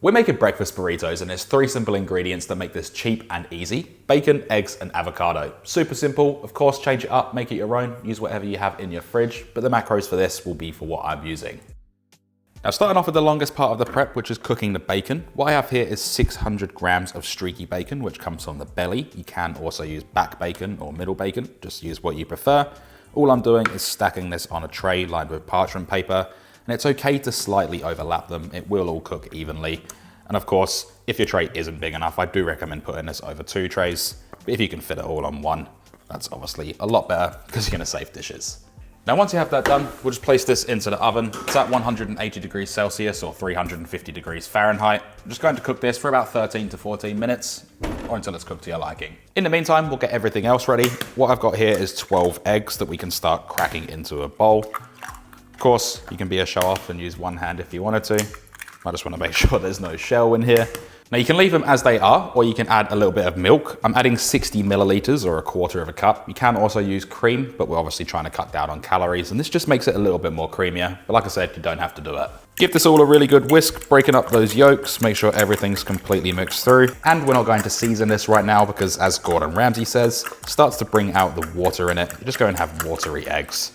We're making breakfast burritos and there's 3 simple ingredients that make this cheap and easy. Bacon, eggs, and avocado. Super simple. Of course, change it up, make it your own, use whatever you have in your fridge, but the macros for this will be for what I'm using. Now starting off with the longest part of the prep, which is cooking the bacon. What I have here is 600 grams of streaky bacon, which comes from the belly. You can also use back bacon or middle bacon, just use what you prefer. All I'm doing is stacking this on a tray lined with parchment paper, and it's okay to slightly overlap them. It will all cook evenly. And of course, if your tray isn't big enough, I do recommend putting this over 2 trays. But if you can fit it all on one, that's obviously a lot better because you're gonna save dishes. Now, once you have that done, we'll just place this into the oven. It's at 180 degrees Celsius or 350 degrees Fahrenheit. I'm just going to cook this for about 13 to 14 minutes or until it's cooked to your liking. In the meantime, we'll get everything else ready. What I've got here is 12 eggs that we can start cracking into a bowl. Of course, you can be a show off and use one hand if you wanted to. I just want to make sure there's no shell in here. Now you can leave them as they are, or you can add a little bit of milk. I'm adding 60 milliliters or 1/4 of a cup. You can also use cream, but we're obviously trying to cut down on calories, and this just makes it a little bit more creamier. But like I said, you don't have to do it. Give this all a really good whisk, breaking up those yolks, make sure everything's completely mixed through. And we're not going to season this right now because, as Gordon Ramsay says, it starts to bring out the water in it. You're just going to have watery eggs.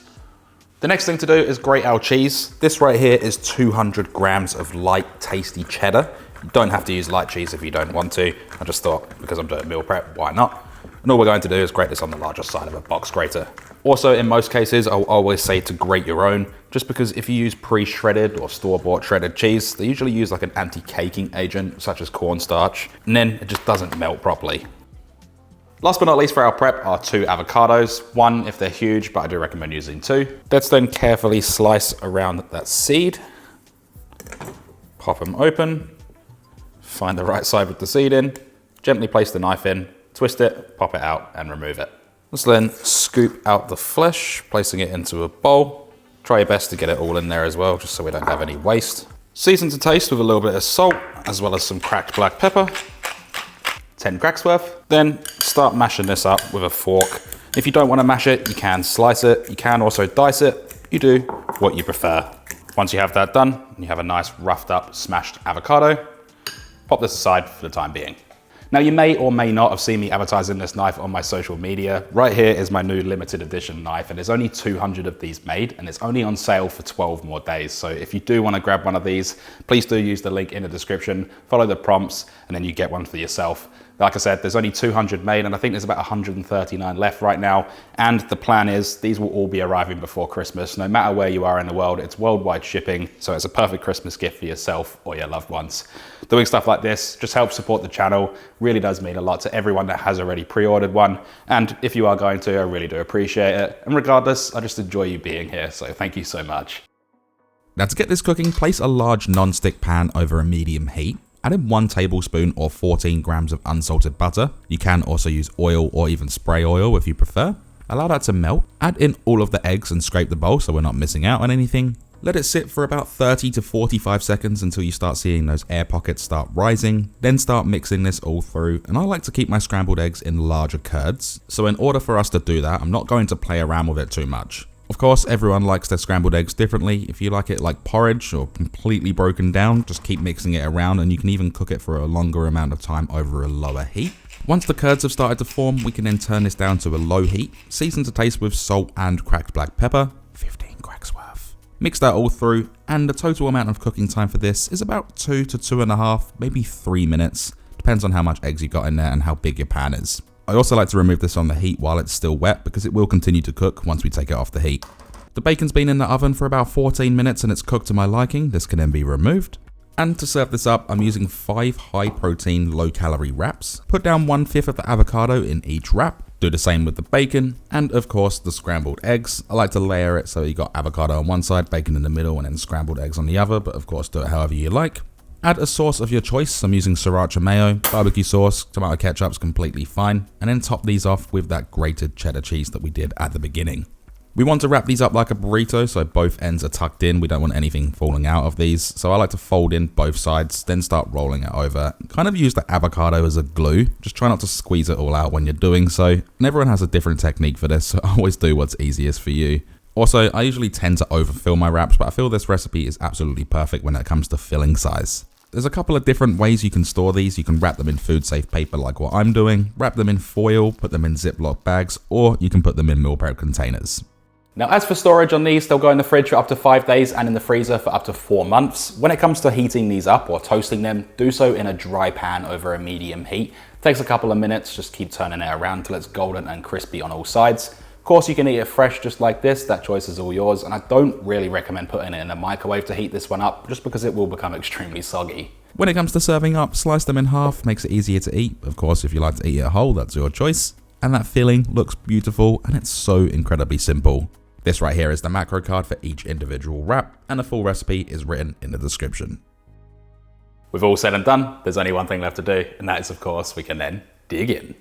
The next thing to do is grate our cheese. This right here is 200 grams of light, tasty cheddar. You don't have to use light cheese if you don't want to. I just thought, because I'm doing meal prep, why not? And all we're going to do is grate this on the larger side of a box grater. Also, in most cases, I'll always say to grate your own, just because if you use pre-shredded or store-bought shredded cheese, they usually use like an anti-caking agent, such as cornstarch, and then it just doesn't melt properly. Last but not least for our prep are 2 avocados. 1 if they're huge, but I do recommend using 2. Let's then carefully slice around that seed. Pop them open. Find the right side with the seed in. Gently place the knife in, twist it, pop it out, and remove it. Let's then scoop out the flesh, placing it into a bowl. Try your best to get it all in there as well, just so we don't have any waste. Season to taste with a little bit of salt, as well as some cracked black pepper. 10 cracks worth. Then start mashing this up with a fork. If you don't want to mash it, you can slice it. You can also dice it. You do what you prefer. Once you have that done, and you have a nice roughed up, smashed avocado, pop this aside for the time being. Now you may or may not have seen me advertising this knife on my social media. Right here is my new limited edition knife, and there's only 200 of these made, and it's only on sale for 12 more days. So if you do want to grab one of these, please do use the link in the description, follow the prompts, and then you get one for yourself. Like I said, there's only 200 made, and I think there's about 139 left right now. And the plan is these will all be arriving before Christmas. No matter where you are in the world, it's worldwide shipping. So it's a perfect Christmas gift for yourself or your loved ones. Doing stuff like this just helps support the channel. Really does mean a lot to everyone that has already pre-ordered one. And if you are going to, I really do appreciate it. And regardless, I just enjoy you being here. So thank you so much. Now to get this cooking, place a large non-stick pan over a medium heat. Add in 1 tablespoon or 14 grams of unsalted butter. You can also use oil or even spray oil if you prefer. Allow that to melt. Add in all of the eggs and scrape the bowl so we're not missing out on anything. Let it sit for about 30 to 45 seconds until you start seeing those air pockets start rising. Then start mixing this all through, and I like to keep my scrambled eggs in larger curds. So in order for us to do that, I'm not going to play around with it too much. Of course, everyone likes their scrambled eggs differently. If you like it like porridge or completely broken down, just keep mixing it around, and you can even cook it for a longer amount of time over a lower heat. Once the curds have started to form, we can then turn this down to a low heat. Season to taste with salt and cracked black pepper, 15 cracks worth. Mix that all through, and the total amount of cooking time for this is about 2 to 2.5, maybe 3 minutes. Depends on how much eggs you got in there and how big your pan is. I also like to remove this on the heat while it's still wet because it will continue to cook once we take it off the heat. The bacon's been in the oven for about 14 minutes and it's cooked to my liking. This can then be removed. And to serve this up, I'm using 5 high protein, low calorie wraps. Put down 1/5 of the avocado in each wrap. Do the same with the bacon and of course the scrambled eggs. I like to layer it so you got avocado on one side, bacon in the middle, and then scrambled eggs on the other, but of course do it however you like. Add a sauce of your choice. I'm using sriracha mayo, barbecue sauce, tomato ketchup's completely fine. And then top these off with that grated cheddar cheese that we did at the beginning. We want to wrap these up like a burrito so both ends are tucked in. We don't want anything falling out of these. So I like to fold in both sides, then start rolling it over. Kind of use the avocado as a glue. Just try not to squeeze it all out when you're doing so. And everyone has a different technique for this, so always do what's easiest for you. Also, I usually tend to overfill my wraps, but I feel this recipe is absolutely perfect when it comes to filling size. There's a couple of different ways you can store these. You can wrap them in food safe paper like what I'm doing, wrap them in foil, put them in Ziploc bags, or you can put them in meal prep containers. Now, as for storage on these, they'll go in the fridge for up to 5 days and in the freezer for up to 4 months. When it comes to heating these up or toasting them, do so in a dry pan over a medium heat. Takes a couple of minutes, just keep turning it around till it's golden and crispy on all sides. Of course, you can eat it fresh just like this, that choice is all yours, and I don't really recommend putting it in a microwave to heat this one up, just because it will become extremely soggy. When it comes to serving up, slice them in half, makes it easier to eat. Of course, if you like to eat it whole, that's your choice. And that filling looks beautiful, and it's so incredibly simple. This right here is the macro card for each individual wrap, and the full recipe is written in the description. With all said and done, there's only one thing left to do, and that is, of course, we can then dig in.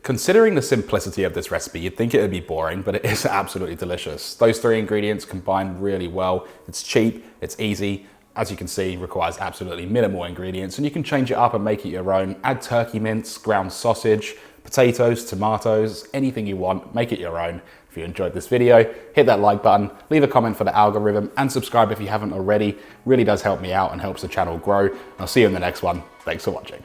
Considering the simplicity of this recipe, you'd think it would be boring, but it is absolutely delicious. Those 3 ingredients combine really well. It's cheap, it's easy. As you can see, requires absolutely minimal ingredients, and you can change it up and make it your own. Add turkey mince, ground sausage, potatoes, tomatoes, anything you want, make it your own. If you enjoyed this video, hit that like button, leave a comment for the algorithm, and subscribe if you haven't already. Really does help me out and helps the channel grow. I'll see you in the next one. Thanks for watching.